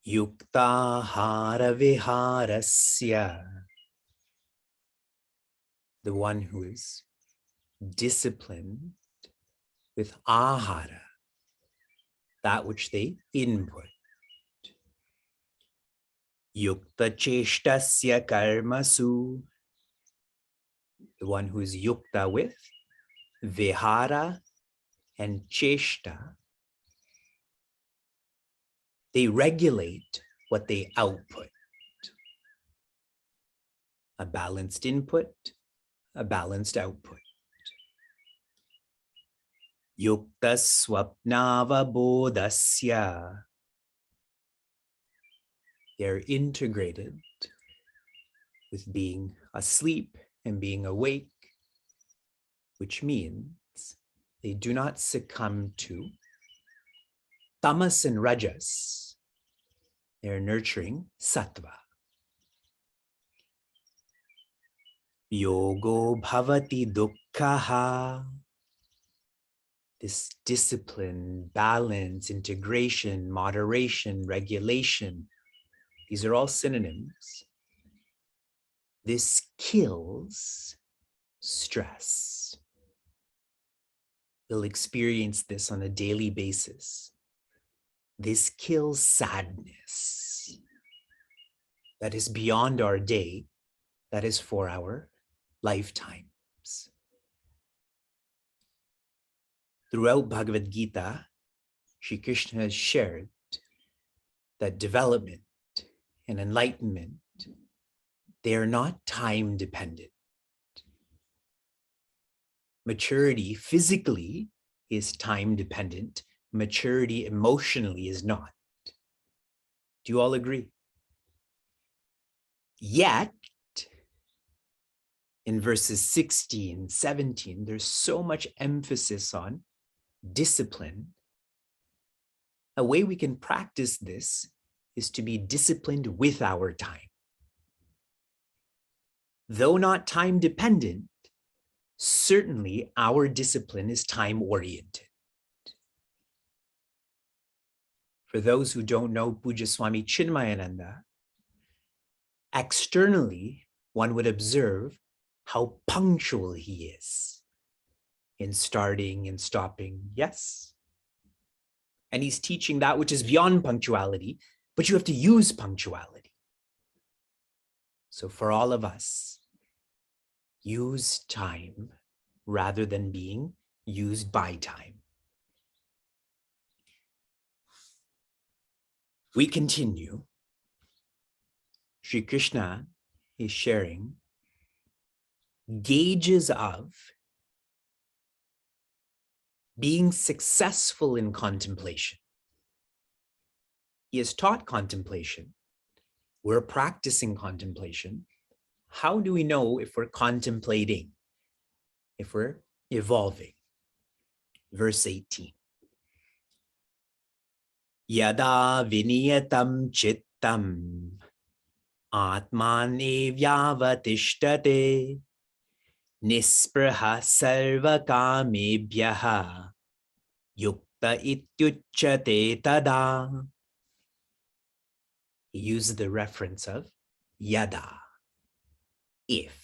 Yuktahara viharasya, the one who is disciplined with ahara, that which they input. Yukta cheshtasya karmasu, the one who is yukta with vihara and cheshta. They regulate what they output. A balanced input, a balanced output. Yukta swapnava bodhasya. They're integrated with being asleep and being awake, which means they do not succumb to tamas and rajas. They're nurturing sattva. Yogo bhavati dukkhaha. This discipline, balance, integration, moderation, regulation, these are all synonyms. This kills stress. You'll experience this on a daily basis. This kills sadness. That is beyond our day. That is for our lifetimes. Throughout Bhagavad Gita, Shri Krishna has shared that development and enlightenment, they are not time dependent. Maturity physically is time dependent. Maturity emotionally is not. Do you all agree? Yet, in verses 16, 17, there's so much emphasis on discipline. A way we can practice this is to be disciplined with our time. Though not time dependent, certainly our discipline is time oriented. For those who don't know Puja Swami Chinmayananda, externally, one would observe how punctual he is in starting and stopping. Yes. And he's teaching that which is beyond punctuality, but you have to use punctuality. So for all of us, use time rather than being used by time. We continue. Shri Krishna is sharing gauges of being successful in contemplation. He has taught contemplation. We're practicing contemplation. How do we know if we're contemplating, if we're evolving? Verse 18. Yada viniyatam chittam atmane vyavatishtate nispraha sarva kamebhyaha yukta ityuchyate tada. He uses the reference of yada, if.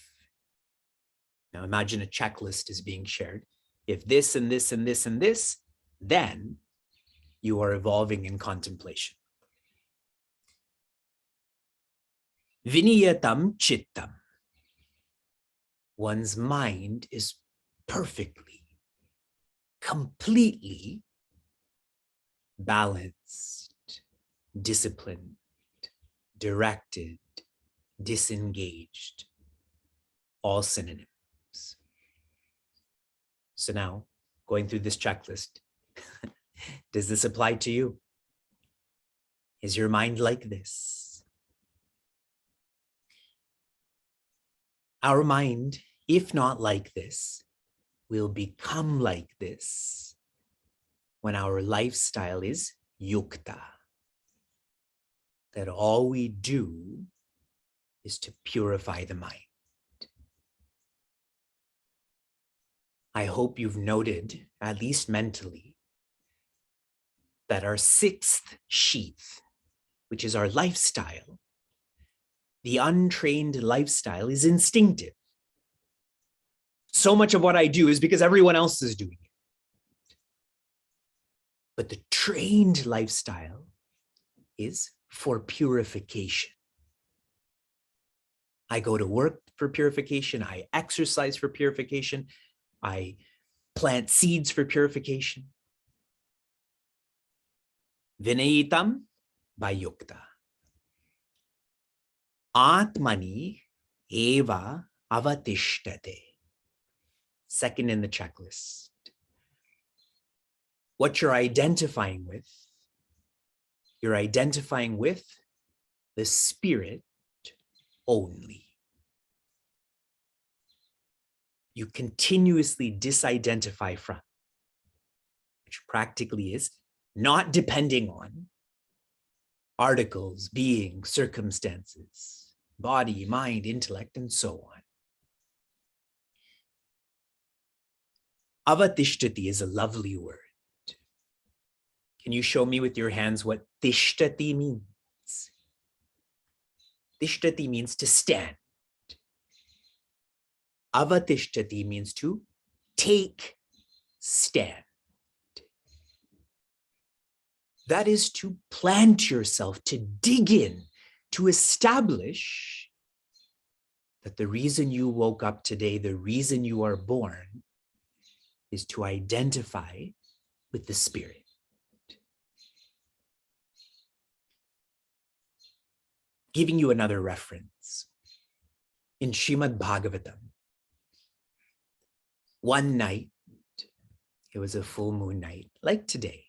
Now imagine a checklist is being shared. If this and this and this and this, then you are evolving in contemplation. Viniyatam chittam. One's mind is perfectly, completely balanced, disciplined, directed, disengaged. all synonyms. So now, going through this checklist, does this apply to you? Is your mind like this? Our mind, if not like this, will become like this when our lifestyle is yukta. That all we do is to purify the mind. I hope you've noted, at least mentally, that our sixth sheath, which is our lifestyle, the untrained lifestyle is instinctive. So much of what I do is because everyone else is doing it. But the trained lifestyle is for purification. I go to work for purification. I exercise for purification. I plant seeds for purification. Vinayitam vayukta. Atmani eva avatishtate. Second in the checklist. What you're identifying with the spirit only. You continuously disidentify from, which practically is not depending on articles, beings, circumstances, body, mind, intellect, and so on. Avatishtati is a lovely word. Can you show me with your hands what tishtati means? Tishtati means to stand. Avatishtati means to take stand. That is to plant yourself, to dig in, to establish that the reason you woke up today, the reason you are born, is to identify with the spirit. Giving you another reference. In Srimad Bhagavatam, one night, it was a full moon night, like today.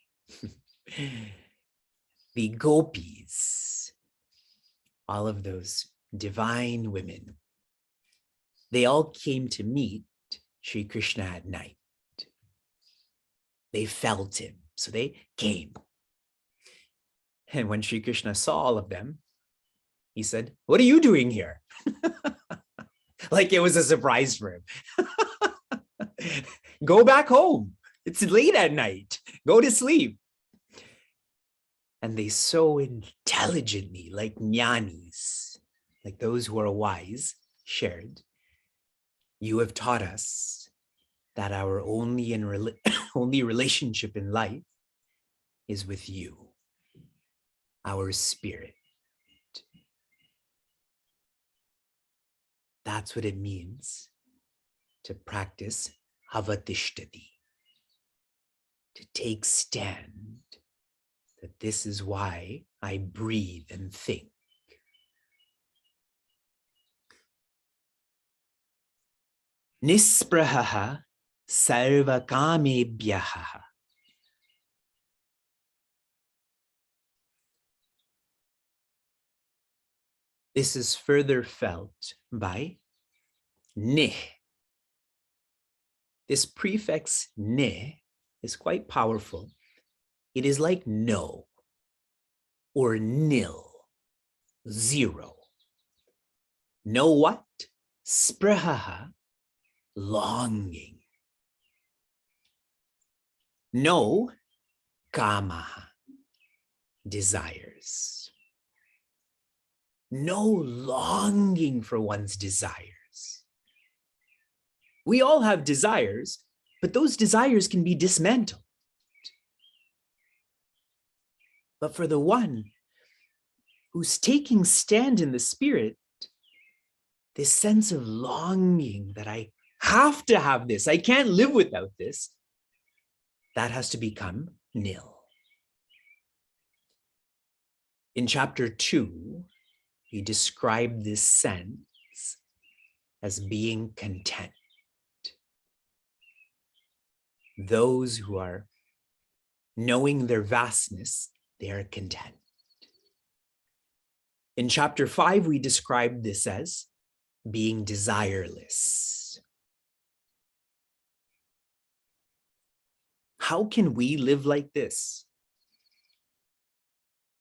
The gopis, all of those divine women, they all came to meet Shri Krishna at night. They felt him, so they came. And when Shri Krishna saw all of them, he said, "What are you doing here?" Like it was a surprise for him. Go back home. It's late at night. Go to sleep. And they so intelligently, like jnanis, like those who are wise, shared, "You have taught us that our only relationship in life is with you, our spirit." That's what it means to practice avatishtati, to take stand, that this is why I breathe and think. Nisprahaha sarvakamebhyaha. This is further felt by ni. This prefix ni is quite powerful. It is like no or nil, zero. No what? Sprahaha, longing. No kamaha, desires. No longing for one's desires. We all have desires, but those desires can be dismantled. But for the one who's taking stand in the spirit, this sense of longing that I have to have this, I can't live without this, that has to become nil. In chapter 2, he described this sense as being content. Those who are knowing their vastness, they are content. In chapter 5, we described this as being desireless. How can we live like this?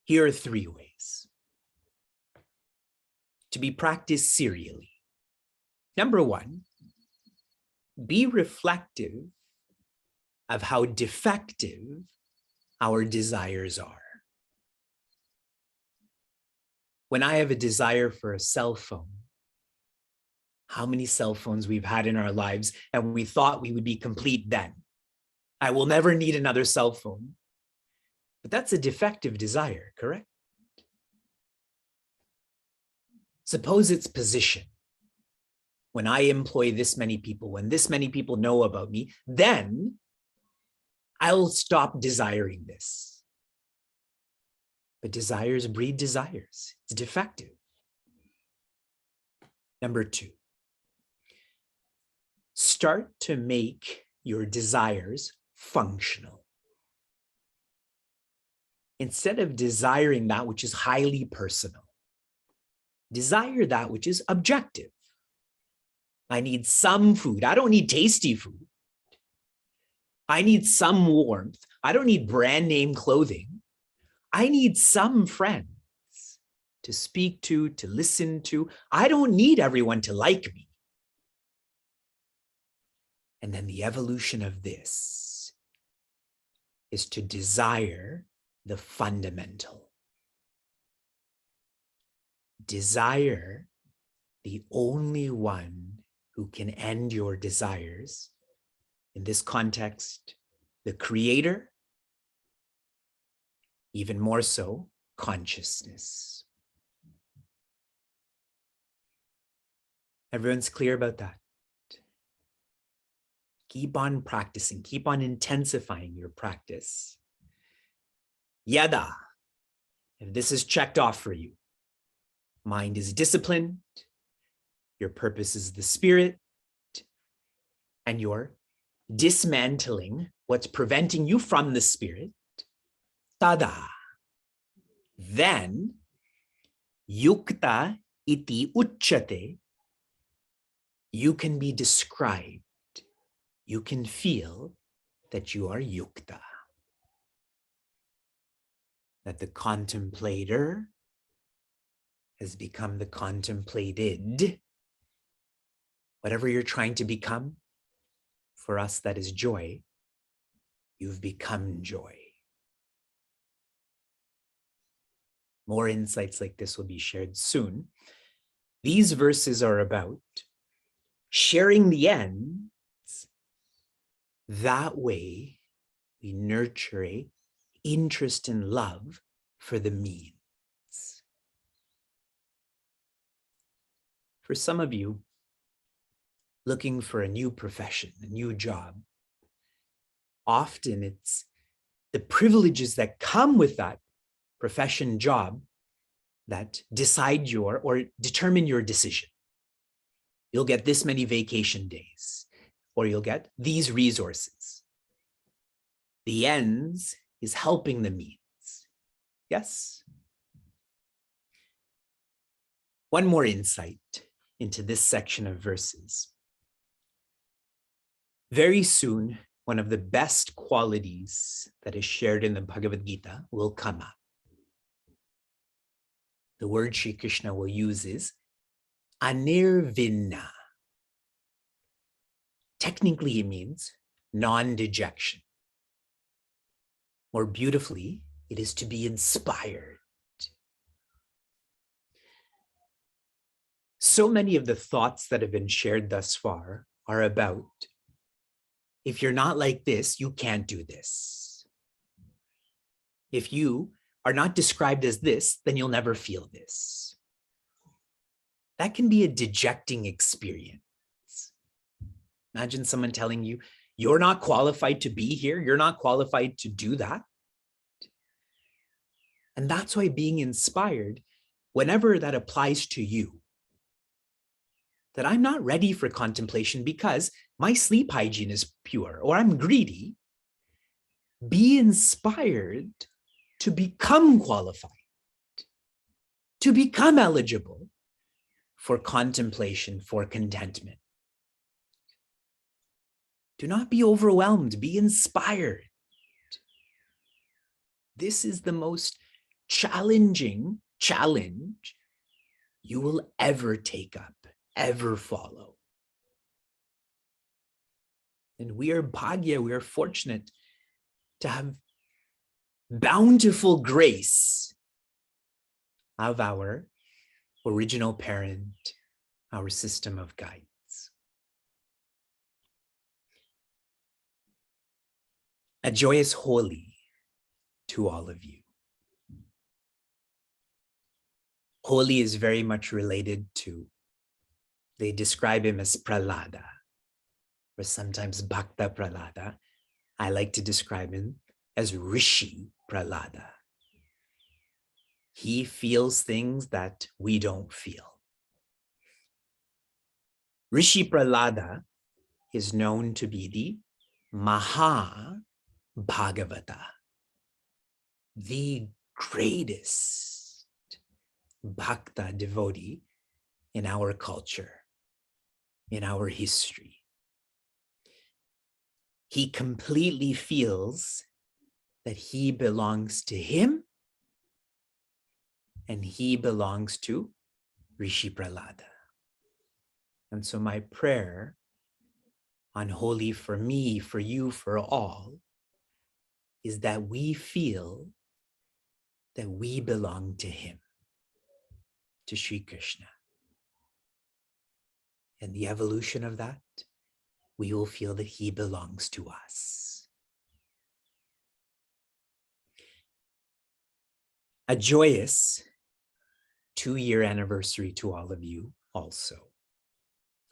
Here are 3 ways to be practiced serially. Number 1, be reflective of how defective our desires are. When I have a desire for a cell phone, how many cell phones we've had in our lives and we thought we would be complete then. I will never need another cell phone. But that's a defective desire, correct? Suppose it's position. When I employ this many people, when this many people know about me, then I'll stop desiring this. But desires breed desires. It's defective. Number 2, start to make your desires functional. Instead of desiring that which is highly personal, desire that which is objective. I need some food. I don't need tasty food. I need some warmth. I don't need brand name clothing. I need some friends to speak to listen to. I don't need everyone to like me. And then the evolution of this is to desire the fundamental. Desire the only one who can end your desires. In this context, the Creator, even more so, consciousness. Everyone's clear about that? Keep on practicing, keep on intensifying your practice. Yada, if this is checked off for you, mind is disciplined, your purpose is the spirit, and you're dismantling what's preventing you from the spirit, tada, then yukta iti uchate, you can be described, you can feel that you are yukta. That the contemplator has become the contemplated. Whatever you're trying to become, for us that is joy, you've become joy. More insights like this will be shared soon. These verses are about sharing the ends. That way, we nurture a interest and love for the means. For some of you, looking for a new profession, a new job, often it's the privileges that come with that profession, job, that decide your or determine your decision. You'll get this many vacation days, or you'll get these resources. The ends is helping the means. Yes? One more insight into this section of verses. Very soon, one of the best qualities that is shared in the Bhagavad Gita will come up. The word Shri Krishna will use is anirvinna. Technically, it means non-dejection. More beautifully, it is to be inspired. So many of the thoughts that have been shared thus far are about, if you're not like this, you can't do this. If you are not described as this, then you'll never feel this. That can be a dejecting experience. Imagine someone telling you, you're not qualified to be here. You're not qualified to do that. And that's why being inspired, whenever that applies to you, that I'm not ready for contemplation because my sleep hygiene is pure or I'm greedy, be inspired to become qualified, to become eligible for contemplation, for contentment. Do not be overwhelmed, be inspired. This is the most challenging challenge you will ever take up, ever follow. And we are bhagya, we are fortunate to have bountiful grace of our original parent, our system of guides. A joyous Holi to all of you. Holi is very much related to, they describe him as Prahlada, or sometimes Bhakta Prahlada. I like to describe him as Rishi Prahlada. He feels things that we don't feel. Rishi Prahlada is known to be the Maha Bhagavata, the greatest Bhakta devotee in our culture, in our history. He completely feels that he belongs to him and he belongs to Rishi Prahlada. And so my prayer on Holi for me, for you, for all, is that we feel that we belong to him, to Shri Krishna. And the evolution of that, we will feel that he belongs to us. A joyous 2-year anniversary to all of you also.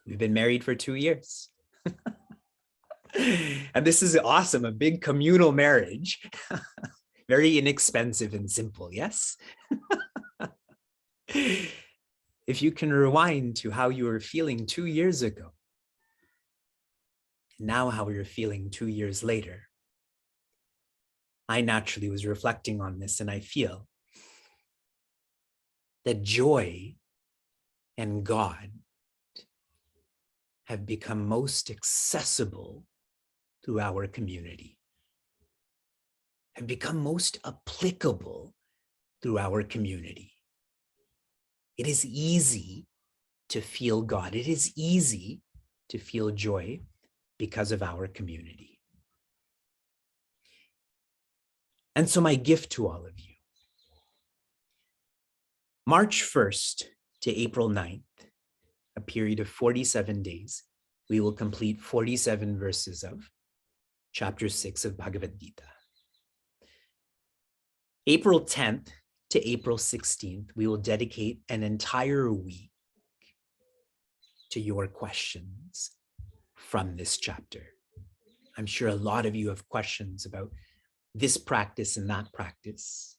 We've been married for 2 years. And this is awesome, a big communal marriage. Very inexpensive and simple, yes? If you can rewind to how you were feeling 2 years ago, now how you're feeling 2 years later, I naturally was reflecting on this and I feel that joy and God have become most accessible through our community, have become most applicable through our community. It is easy to feel God. It is easy to feel joy because of our community. And so my gift to all of you, March 1st to April 9th, a period of 47 days, we will complete 47 verses of chapter 6 of Bhagavad Gita. April 10th to April 16th, we will dedicate an entire week to your questions from this chapter. I'm sure a lot of you have questions about this practice and that practice.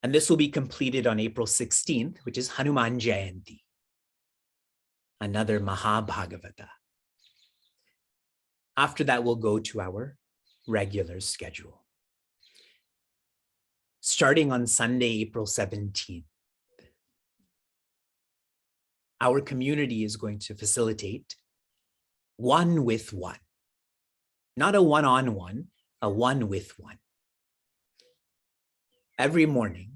And this will be completed on April 16th, which is Hanuman Jayanti, another Mahabhagavata. After that, we'll go to our regular schedule. Starting on Sunday, April 17th, our community is going to facilitate one with one, not a one-on-one, a one with one. Every morning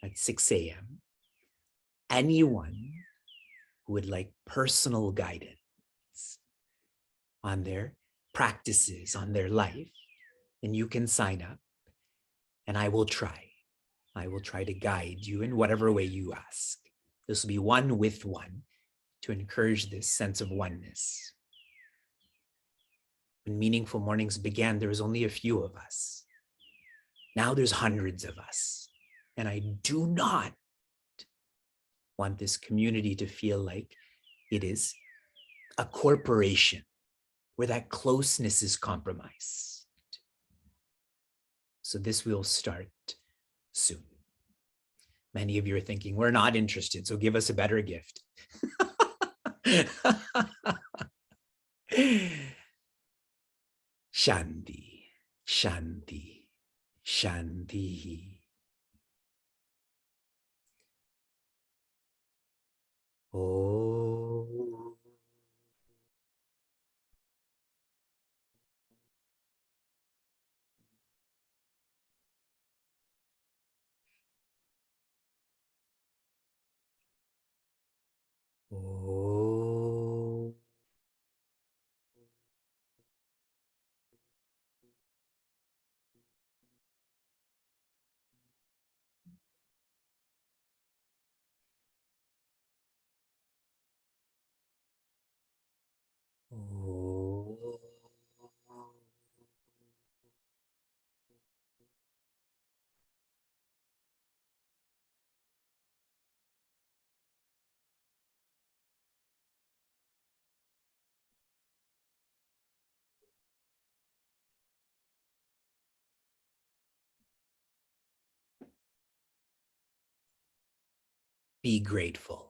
at 6 a.m., anyone who would like personal guidance on their practices, on their life, then you can sign up and I will try. I will try to guide you in whatever way you ask. This will be one with one to encourage this sense of oneness. When Meaningful Mornings began, there was only a few of us. Now there's hundreds of us. And I do not want this community to feel like it is a corporation where that closeness is compromised. So this will start soon. Many of you are thinking, we're not interested, so give us a better gift. Shanti, Shanti, Shanti. Oh. Oh. Oh. Be grateful.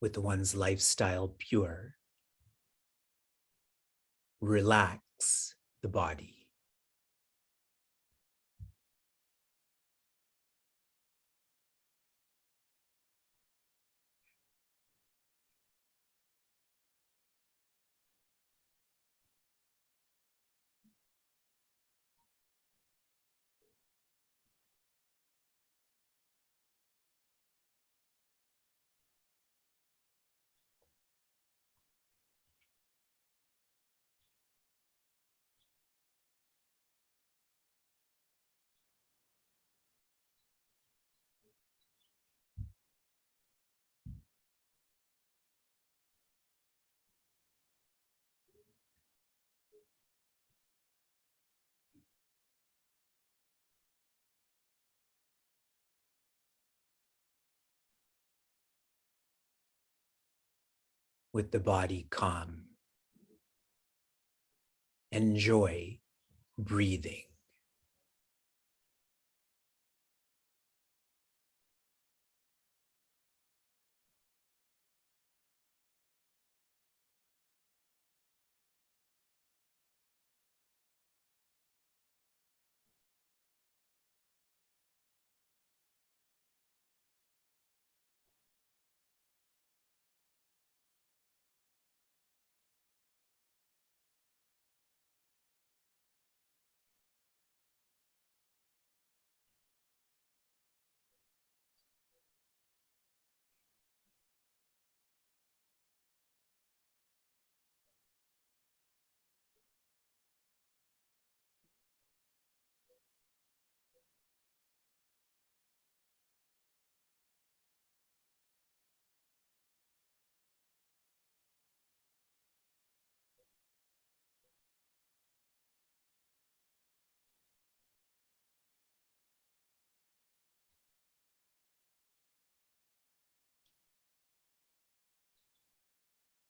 With one's lifestyle pure, relax the body. With the body calm, enjoy breathing.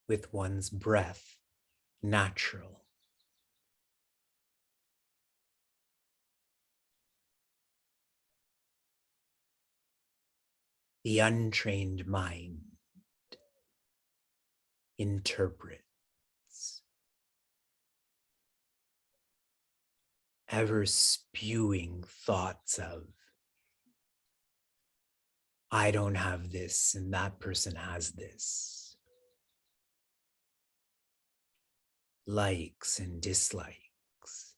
With one's breath natural. The untrained mind interprets, ever spewing thoughts of, I don't have this and that person has this. Likes and dislikes.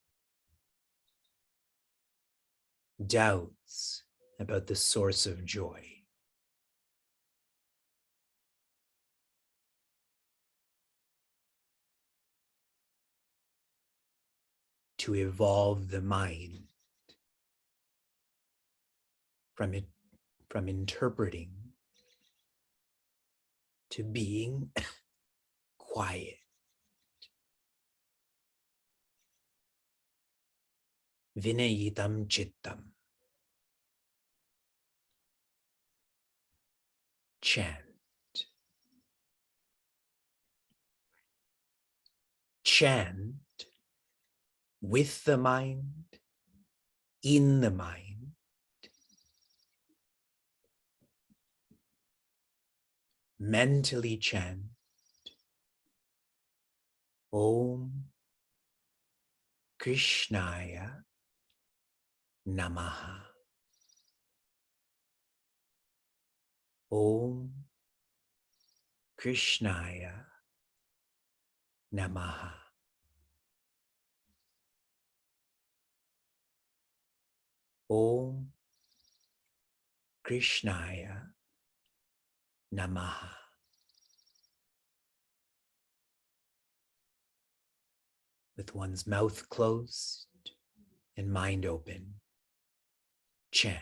Doubts about the source of joy. to evolve the mind from interpreting to being quiet. Vinayitam chittam. Chant. Chant with the mind, in the mind, mentally chant Om Krishnaya Namaha. Om Krishnaya Namaha. Om Krishnaya Namaha. With one's mouth closed and mind open, chant.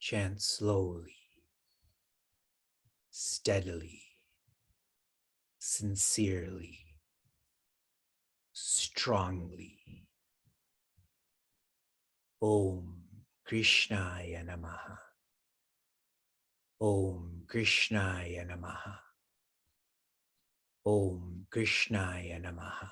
Chant slowly, steadily, sincerely, strongly. Om Krishnaya Namaha. Om Krishnaya Namaha. Om Krishnaya Namaha.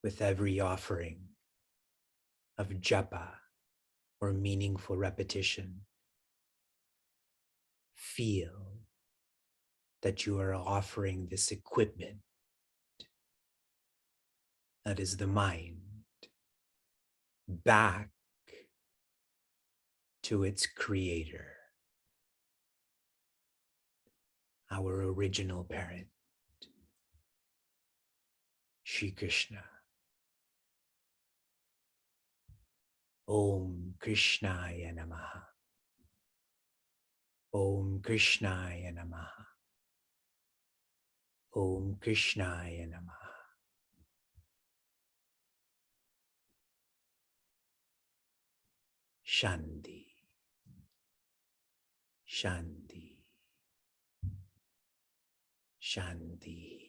With every offering of japa or meaningful repetition, feel that you are offering this equipment that is the mind back to its creator, our original parent, Shri Krishna. Om Krishnaya Namaha. Om Krishnaya Namaha. Om Krishnaya Namaha. Shanti. Shanti. Shanti.